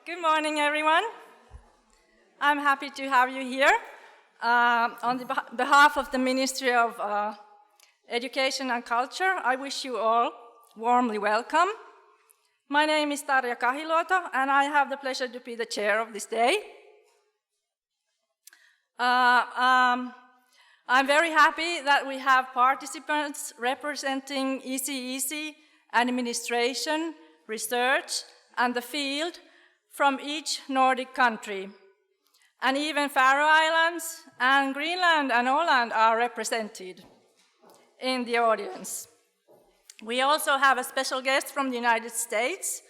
Good morning, everyone. I'm happy to have you here. On behalf of the Ministry of Education and Culture, I wish you all warmly welcome. My name is Tarja Kahiluodon, and I have the pleasure to be the chair of this day. I'm very happy that we have participants representing ECEC, administration, research, and the field from each Nordic country. And even Faroe Islands and Greenland and Åland are represented in the audience. We also have a special guest from the United States,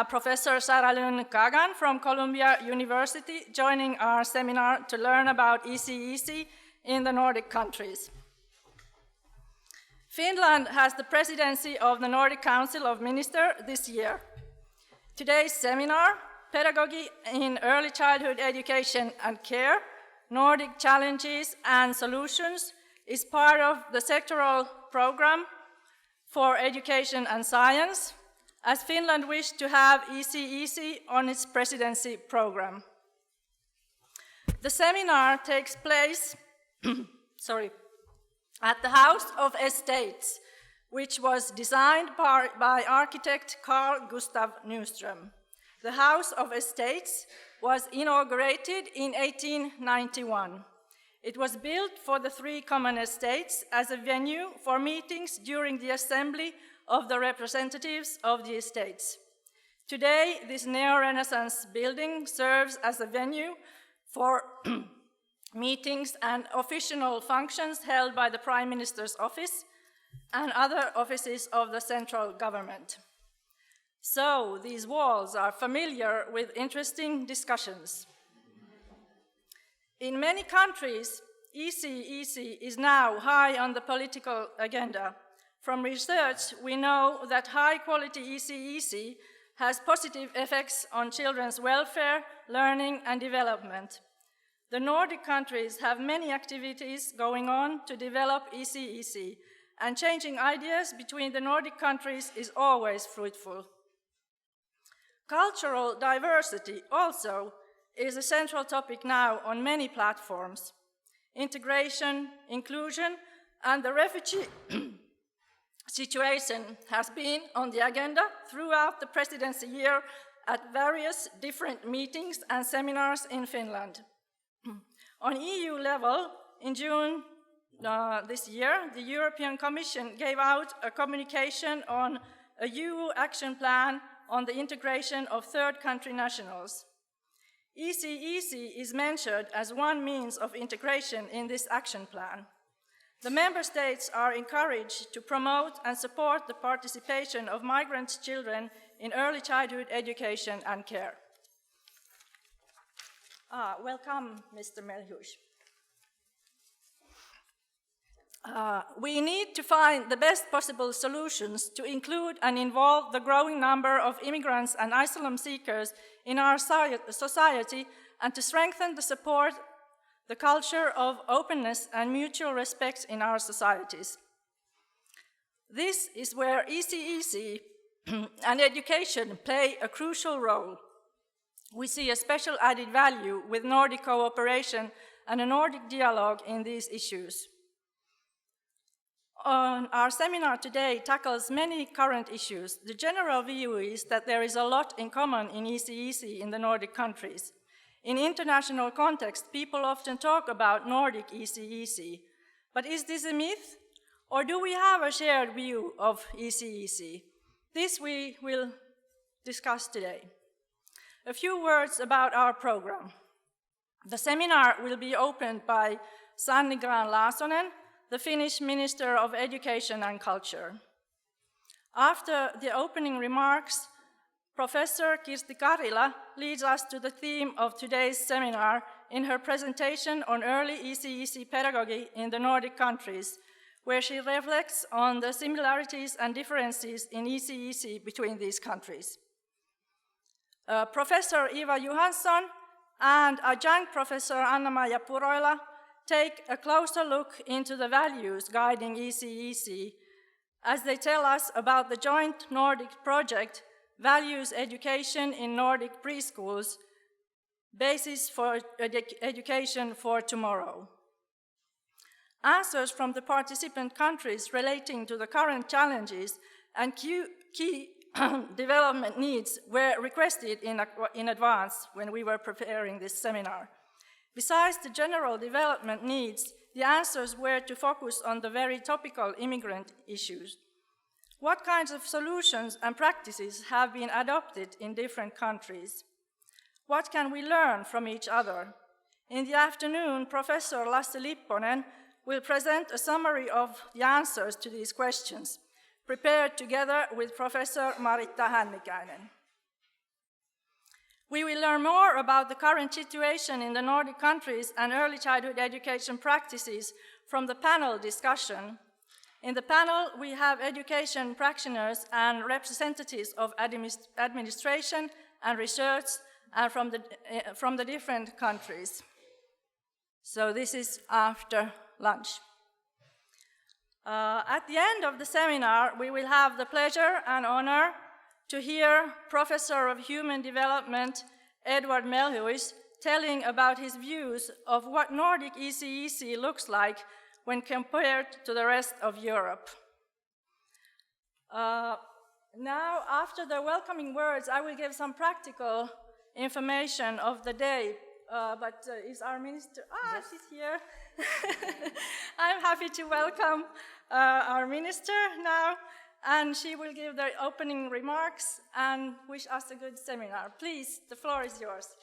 Professor Sarah Lynn Kagan from Columbia University, joining our seminar to learn about ECEC in the Nordic countries. Finland has the presidency of the Nordic Council of Ministers this year. Today's seminar, Pedagogy in Early Childhood Education and Care, Nordic Challenges and Solutions, is part of the sectoral program for education and science, as Finland wished to have ECEC on its presidency program. The seminar takes place at the House of Estates, which was designed by architect Carl Gustav Nyström. The House of Estates was inaugurated in 1891. It was built for the three common estates as a venue for meetings during the assembly of the representatives of the estates. Today, this neo-Renaissance building serves as a venue for meetings and official functions held by the Prime Minister's office and other offices of the central government. So, these walls are familiar with interesting discussions. In many countries, ECEC is now high on the political agenda. From research, we know that high-quality ECEC has positive effects on children's welfare, learning, and development. The Nordic countries have many activities going on to develop ECEC, and changing ideas between the Nordic countries is always fruitful. Cultural diversity also is a central topic now on many platforms. Integration, inclusion, and the refugee situation has been on the agenda throughout the presidency year at various different meetings and seminars in Finland. On EU level, in June this year, the European Commission gave out a communication on a EU action plan on the integration of third country nationals. ECEC is mentioned as one means of integration in this action plan. The member states are encouraged to promote and support the participation of migrant children in early childhood education and care. Welcome, Mr. Melhuus. We need to find the best possible solutions to include and involve the growing number of immigrants and asylum seekers in our society and to strengthen the support, the culture of openness and mutual respect in our societies. This is where ECEC and education play a crucial role. We see a special added value with Nordic cooperation and a Nordic dialogue in these issues. Our seminar today tackles many current issues. The general view is that there is a lot in common in ECEC in the Nordic countries. In international context, people often talk about Nordic ECEC. But is this a myth? Or do we have a shared view of ECEC? This we will discuss today. A few words about our program. The seminar will be opened by Sanni Grahn-Laasonen, the Finnish Minister of Education and Culture. After the opening remarks, Professor Kirsti Karila leads us to the theme of today's seminar in her presentation on early ECEC pedagogy in the Nordic countries, where she reflects on the similarities and differences in ECEC between these countries. Professor Eva Johansson and adjunct Professor Anna-Maija Puroila take a closer look into the values guiding ECEC as they tell us about the joint Nordic project values education in Nordic preschools, basis for education for tomorrow. Answers from the participant countries relating to the current challenges and key development needs were requested in advance when we were preparing this seminar. Besides the general development needs, the answers were to focus on the very topical immigrant issues. What kinds of solutions and practices have been adopted in different countries? What can we learn from each other? In the afternoon, Professor Lasse Lipponen will present a summary of the answers to these questions, prepared together with Professor Maritta Hännikäinen. We will learn more about the current situation in the Nordic countries and early childhood education practices from the panel discussion. In the panel, we have education practitioners and representatives of administration and research and from the different countries. So this is after lunch. At the end of the seminar, we will have the pleasure and honor to hear Professor of Human Development Edward Melhuis telling about his views of what Nordic ECEC looks like when compared to the rest of Europe. Now, after the welcoming words, I will give some practical information of the day. Is our minister? Yes. She's here. I'm happy to welcome our minister now, and she will give the opening remarks and wish us a good seminar. Please, the floor is yours.